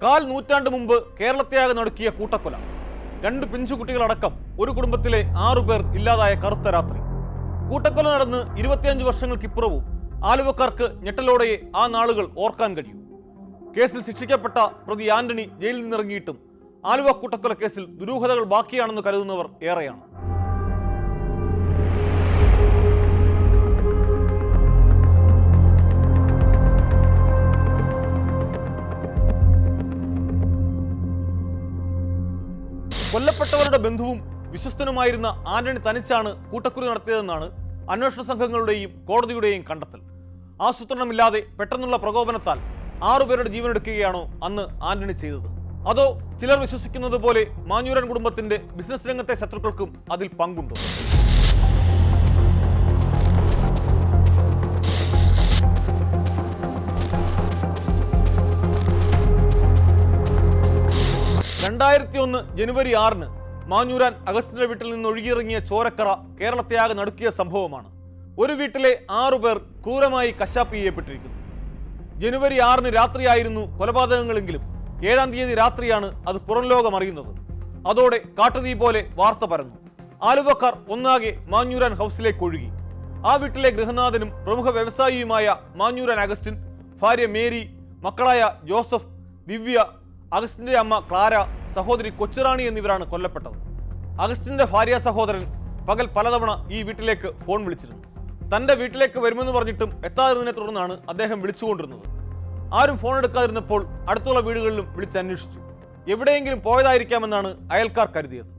കാൽ നൂറ്റാണ്ട് മുമ്പ് കേരളത്തെയാകെ നടുക്കിയ കൂട്ടക്കൊല. 2 പിഞ്ചുകുട്ടികളടക്കം ഒരു കുടുംബത്തിലെ 6 പേർ ഇല്ലാതായ കറുത്ത രാത്രി. കൂട്ടക്കൊല നടന്ന് 25 വർഷങ്ങൾക്കിപ്പുറവും ആലുവക്കാർക്ക് ഞെട്ടലോടെ ആ നാളുകൾ ഓർക്കാൻ കഴിയും. കേസിൽ ശിക്ഷിക്കപ്പെട്ട പ്രതി ആന്റണി ജയിലിൽ നിന്നിറങ്ങിയിട്ടും ആലുവ കൂട്ടക്കൊല കേസിൽ ദുരൂഹതകൾ ബാക്കിയാണെന്ന് കരുതുന്നവർ ഏറെയാണ്. കൊല്ലപ്പെട്ടവരുടെ ബന്ധുവും വിശ്വസ്തനുമായിരുന്ന ആന്റണി തനിച്ചാണ് കൂട്ടക്കുരു നടത്തിയതെന്നാണ് അന്വേഷണ സംഘങ്ങളുടെയും കോടതിയുടെയും കണ്ടെത്തൽ. ആസൂത്രണമില്ലാതെ പെട്ടെന്നുള്ള പ്രകോപനത്താൽ 6 പേരുടെ ജീവനെടുക്കുകയാണോ അന്ന് ആന്റണി ചെയ്തത്? അതോ ചിലർ വിശ്വസിക്കുന്നത് പോലെ മാഞ്ഞൂരൻ കുടുംബത്തിന്റെ ബിസിനസ് രംഗത്തെ ശത്രുക്കൾക്കും അതിൽ പങ്കുണ്ടോ? ജനുവരി 6 മാഞ്ഞൂരാൻ അഗസ്റ്റിന്റെ വീട്ടിൽ നിന്ന് ഒഴുകിയിറങ്ങിയ ചോരക്കറ കേരളത്തെയാകെ നടുക്കിയ സംഭവമാണ്. ഒരു വീട്ടിലെ 6 പേർ ക്രൂരമായി കശാപ്പ് ചെയ്യപ്പെട്ടിരിക്കുന്നു. ജനുവരി 6 രാത്രിയായിരുന്നു കൊലപാതകങ്ങളെങ്കിലും 7-ാം തീയതി രാത്രിയാണ് അത് പുറം ലോകം അറിയുന്നത്. അതോടെ കാട്ടുതീ പോലെ വാർത്ത പരന്നു. ആലുവക്കാർ ഒന്നാകെ മാഞ്ഞൂരാൻ ഹൗസിലേക്ക് ഒഴുകി. ആ വീട്ടിലെ ഗൃഹനാഥനും പ്രമുഖ വ്യവസായിയുമായ മാഞ്ഞൂരാൻ അഗസ്റ്റിൻ, ഭാര്യ മേരി, മക്കളായ ജോസഫ്, ദിവ്യ, അഗസ്റ്റിന്റെ അമ്മ ക്ലാര, സഹോദരി കൊച്ചുറാണി എന്നിവരാണ് കൊല്ലപ്പെട്ടത്. അഗസ്റ്റിന്റെ ഭാര്യ സഹോദരൻ പകൽ പലതവണ ഈ വീട്ടിലേക്ക് ഫോൺ വിളിച്ചിരുന്നു. തന്റെ വീട്ടിലേക്ക് വരുമെന്ന് പറഞ്ഞിട്ടും എത്താതിരുന്നതിനെ തുടർന്നാണ് അദ്ദേഹം വിളിച്ചുകൊണ്ടിരുന്നത്. ആരും ഫോൺ എടുക്കാതിരുന്നപ്പോൾ അടുത്തുള്ള വീടുകളിലും വിളിച്ചന്വേഷിച്ചു. എവിടെയെങ്കിലും പോയതായിരിക്കാമെന്നാണ് അയൽക്കാർ കരുതിയത്.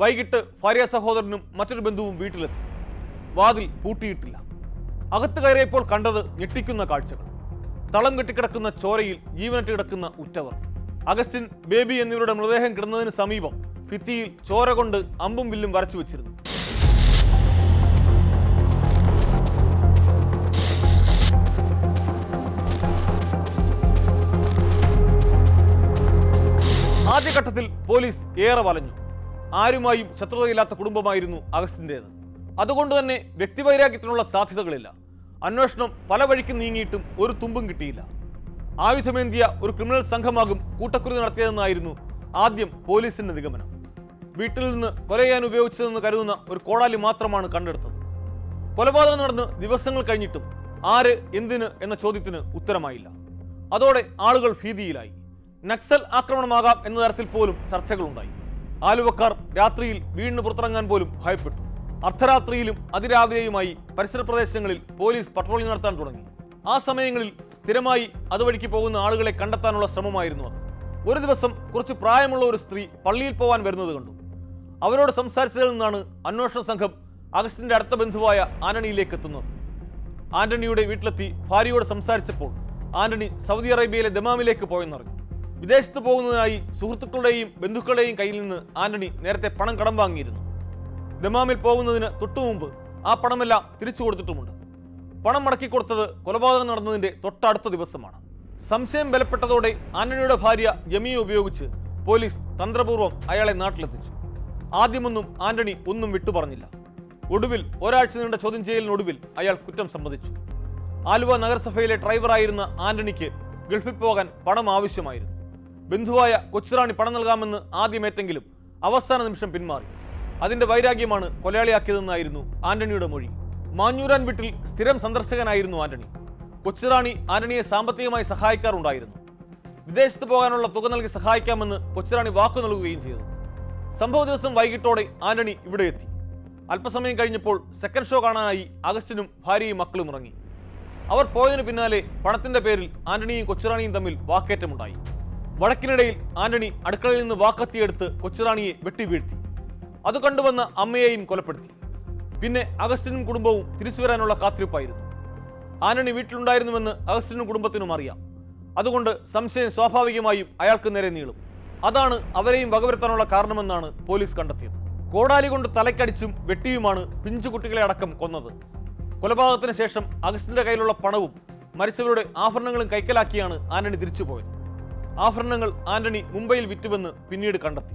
വൈകിട്ട് ഭാര്യ സഹോദരനും മറ്റൊരു ബന്ധുവും വീട്ടിലെത്തി. വാതിൽ പൂട്ടിയിട്ടില്ല. അകത്ത് കയറിയപ്പോൾ കണ്ടത് ഞെട്ടിക്കുന്ന കാഴ്ചകൾ. തളം കെട്ടിക്കിടക്കുന്ന ചോരയിൽ ജീവനറ്റ് കിടക്കുന്ന ഉറ്റവർ. അഗസ്റ്റിൻ, ബേബി എന്നിവരുടെ മൃതദേഹം കിടന്നതിന് സമീപം ഭിത്തിയിൽ ചോര കൊണ്ട് അമ്പും വില്ലും വരച്ചു വെച്ചിരുന്നു. ആദ്യഘട്ടത്തിൽ പോലീസ് ഏറെ വലഞ്ഞു. ആരുമായും ശത്രുതയില്ലാത്ത കുടുംബമായിരുന്നു അഗസ്റ്റിൻ്റേത്. അതുകൊണ്ട് തന്നെ വ്യക്തിവൈരാഗ്യത്തിനുള്ള സാധ്യതകളില്ല. അന്വേഷണം പല വഴിക്ക് നീങ്ങിയിട്ടും ഒരു തുമ്പും കിട്ടിയില്ല. ആയുധമേന്തിയ ഒരു ക്രിമിനൽ സംഘമാകും കൂട്ടക്കുരു നടത്തിയതെന്നായിരുന്നു ആദ്യം പോലീസിന്റെ നിഗമനം. വീട്ടിൽ നിന്ന് കൊല ചെയ്യാൻ ഉപയോഗിച്ചതെന്ന് കരുതുന്ന ഒരു കോടാലി മാത്രമാണ് കണ്ടെടുത്തത്. കൊലപാതകം നടന്ന് ദിവസങ്ങൾ കഴിഞ്ഞിട്ടും ആര്, എന്തിന് എന്ന ചോദ്യത്തിന് ഉത്തരമായില്ല. അതോടെ ആളുകൾ ഭീതിയിലായി. നക്സൽ ആക്രമണമാകാം എന്ന തരത്തിൽ പോലും ചർച്ചകളുണ്ടായി. ആലുവക്കാർ രാത്രിയിൽ വീടിന് പുറത്തിറങ്ങാൻ പോലും ഭയപ്പെട്ടു. അർദ്ധരാത്രിയിലും അതിരാവിലെയുമായി പരിസര പ്രദേശങ്ങളിൽ പോലീസ് പട്രോളിംഗ് നടത്താൻ തുടങ്ങി. ആ സമയങ്ങളിൽ സ്ഥിരമായി അതുവഴിക്ക് പോകുന്ന ആളുകളെ കണ്ടെത്താനുള്ള ശ്രമമായിരുന്നു അത്. ഒരു ദിവസം കുറച്ച് പ്രായമുള്ള ഒരു സ്ത്രീ പള്ളിയിൽ പോകാൻ വരുന്നത് കണ്ടു. അവരോട് സംസാരിച്ചതിൽ നിന്നാണ് അന്വേഷണ സംഘം അഗസ്റ്റിന്റെ അടുത്ത ബന്ധുവായ ആന്റണിയിലേക്ക് എത്തുന്നത്. ആന്റണിയുടെ വീട്ടിലെത്തി ഭാര്യയോട് സംസാരിച്ചപ്പോൾ ആന്റണി സൗദി അറേബ്യയിലെ ദമാമിലേക്ക് പോയെന്നറിഞ്ഞു. വിദേശത്ത് പോകുന്നതിനായി സുഹൃത്തുക്കളുടെയും ബന്ധുക്കളുടെയും കയ്യിൽ നിന്ന് ആന്റണി നേരത്തെ പണം കടം വാങ്ങിയിരുന്നു. ദമാമിൽ പോകുന്നതിന് തൊട്ടുമുമ്പ് ആ പണമെല്ലാം തിരിച്ചു കൊടുത്തിട്ടുമുണ്ട്. പണം മടക്കിക്കൊടുത്തത് കൊലപാതകം നടന്നതിന്റെ തൊട്ടടുത്ത ദിവസമാണ്. സംശയം ബലപ്പെട്ടതോടെ ആന്റണിയുടെ ഭാര്യ ജമിയെ ഉപയോഗിച്ച് പോലീസ് തന്ത്രപൂർവ്വം അയാളെ നാട്ടിലെത്തിച്ചു. ആദ്യമൊന്നും ആന്റണി ഒന്നും വിട്ടുപറഞ്ഞില്ല. ഒടുവിൽ ഒരാഴ്ച നീണ്ട ചോദ്യം ചെയ്യലിനൊടുവിൽ അയാൾ കുറ്റം സമ്മതിച്ചു. ആലുവ നഗരസഭയിലെ ഡ്രൈവറായിരുന്ന ആന്റണിക്ക് ഗൾഫിൽ പോകാൻ പണം ആവശ്യമായിരുന്നു. ബന്ധുവായ കൊച്ചുറാണി പണം നൽകാമെന്ന് ആദ്യമേറ്റെങ്കിലും അവസാന നിമിഷം പിന്മാറി. അതിന്റെ വൈരാഗ്യമാണ് കൊലയാളിയാക്കിയതെന്നായിരുന്നു ആന്റണിയുടെ മൊഴി. മാഞ്ഞൂരാൻ വീട്ടിൽ സ്ഥിരം സന്ദർശകനായിരുന്നു ആന്റണി. കൊച്ചുറാണി ആന്റണിയെ സാമ്പത്തികമായി സഹായിക്കാറുണ്ടായിരുന്നു. വിദേശത്ത് പോകാനുള്ള തുക നൽകി സഹായിക്കാമെന്ന് കൊച്ചുറാണി വാക്കു നൽകുകയും ചെയ്തു. സംഭവ ദിവസം വൈകിട്ടോടെ ആന്റണി ഇവിടെ എത്തി. അല്പസമയം കഴിഞ്ഞപ്പോൾ സെക്കൻഡ് ഷോ കാണാനായി അഗസ്റ്റിനും ഭാര്യയും മക്കളും ഇറങ്ങി. അവർ പോയതിനു പിന്നാലെ പണത്തിന്റെ പേരിൽ ആന്റണിയും കൊച്ചുറാണിയും തമ്മിൽ വാക്കേറ്റമുണ്ടായി. വഴക്കിനിടയിൽ ആന്റണി അടുക്കളയിൽ നിന്ന് വാക്കത്തിയെടുത്ത് കൊച്ചുറാണിയെ വെട്ടിവീഴ്ത്തി. അത് കണ്ടുവന്ന അമ്മയെയും കൊലപ്പെടുത്തി. പിന്നെ അഗസ്റ്റിനും കുടുംബവും തിരിച്ചു വരാനുള്ള കാത്തിരിപ്പായിരുന്നു. ആന്റണി വീട്ടിലുണ്ടായിരുന്നുവെന്ന് അഗസ്റ്റിനും കുടുംബത്തിനും അറിയാം. അതുകൊണ്ട് സംശയം സ്വാഭാവികമായും അയാൾക്ക് നേരെ നീളും. അതാണ് അവരെയും വകവരുത്താനുള്ള കാരണമെന്നാണ് പോലീസ് കണ്ടെത്തിയത്. കോടാലി കൊണ്ട് തലക്കടിച്ചും വെട്ടിയുമാണ് പിഞ്ചുകുട്ടികളെ അടക്കം കൊന്നത്. കൊലപാതകത്തിന് ശേഷം അഗസ്റ്റിന്റെ കയ്യിലുള്ള പണവും മരിച്ചവരുടെ ആഭരണങ്ങളും കൈക്കലാക്കിയാണ് ആന്റണി തിരിച്ചുപോയത്. ആഭരണങ്ങൾ ആന്റണി മുംബൈയിൽ വിറ്റുവെന്ന് പിന്നീട് കണ്ടെത്തി.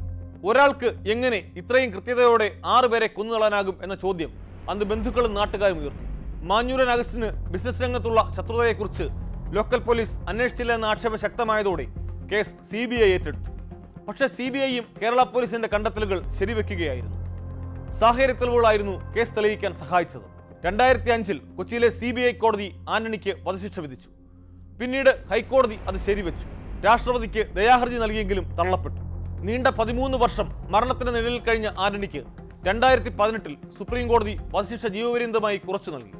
ഒരാൾക്ക് എങ്ങനെ ഇത്രയും കൃത്യതയോടെ 6 പേരെ കൊന്നുകളാനാകും എന്ന ചോദ്യം അന്ന് ബന്ധുക്കളും നാട്ടുകാരും ഉയർത്തി. മാഞ്ഞൂരൻ അഗസ്റ്റിന് ബിസിനസ് രംഗത്തുള്ള ശത്രുതയെക്കുറിച്ച് ലോക്കൽ പോലീസ് അന്വേഷിച്ചില്ല എന്ന ആക്ഷേപം ശക്തമായതോടെ കേസ് CBI ഏറ്റെടുത്തു. പക്ഷേ CBIയും കേരള പോലീസിന്റെ കണ്ടെത്തലുകൾ ശരിവെക്കുകയായിരുന്നു. സാഹചര്യ തെളിവുകളായിരുന്നു കേസ് തെളിയിക്കാൻ സഹായിച്ചത്. 2005-ൽ കൊച്ചിയിലെ CBI കോടതി ആന്റണിക്ക് വധശിക്ഷ വിധിച്ചു. പിന്നീട് ഹൈക്കോടതി അത് ശരിവെച്ചു. രാഷ്ട്രപതിക്ക് ദയാഹർജി നൽകിയെങ്കിലും തള്ളപ്പെട്ടു. നീണ്ട 13 വർഷം മരണത്തിന് നിഴലിൽ കഴിഞ്ഞ ആന്റണിക്ക് 2018-ൽ സുപ്രീം കോടതി വധശിക്ഷ ജീവപര്യന്തമായി കുറച്ചു നൽകി.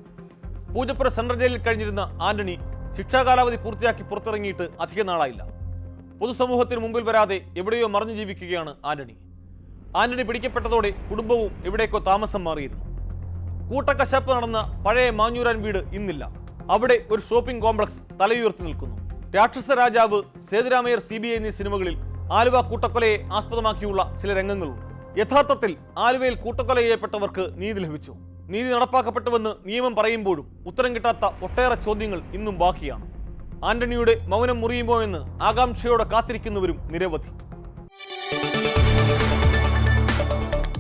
പൂജപ്പുര സെൻട്രൽ ജയിലിൽ കഴിഞ്ഞിരുന്ന ആന്റണി ശിക്ഷാകാലാവധി പൂർത്തിയാക്കി പുറത്തിറങ്ങിയിട്ട് അധിക നാളായില്ല. പൊതുസമൂഹത്തിന് മുമ്പിൽ വരാതെ എവിടെയോ മറഞ്ഞു ജീവിക്കുകയാണ് ആന്റണി. ആന്റണി പിടിക്കപ്പെട്ടതോടെ കുടുംബവും എവിടേക്കോ താമസം മാറിയിരുന്നു. കൂട്ടക്കശാപ്പ് നടന്ന പഴയ മാഞ്ഞൂരാൻ വീട് ഇന്നില്ല. അവിടെ ഒരു ഷോപ്പിംഗ് കോംപ്ലക്സ് തലയുയർത്തി നിൽക്കുന്നു. രാക്ഷസ രാജാവ്, സേതുരാമയ്യർ, CBI എന്നീ സിനിമകളിൽ ആലുവ കൂട്ടക്കൊലയെ ആസ്പദമാക്കിയുള്ള ചില രംഗങ്ങളുണ്ട്. യഥാർത്ഥത്തിൽ ആലുവയിൽ കൂട്ടക്കൊല ചെയ്യപ്പെട്ടവർക്ക് നീതി ലഭിച്ചു. നീതി നടപ്പാക്കപ്പെട്ടുവെന്ന് നിയമം പറയുമ്പോഴും ഉത്തരം കിട്ടാത്ത ഒട്ടേറെ ചോദ്യങ്ങൾ ഇന്നും ബാക്കിയാണ്. ആന്റണിയുടെ മൗനം മുറിയുമോ എന്ന് ആകാംക്ഷയോടെ കാത്തിരിക്കുന്നവരും നിരവധി.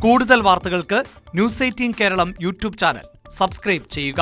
കൂടുതൽ വാർത്തകൾക്ക് News 18 Keralam YouTube channel subscribe ചെയ്യുക.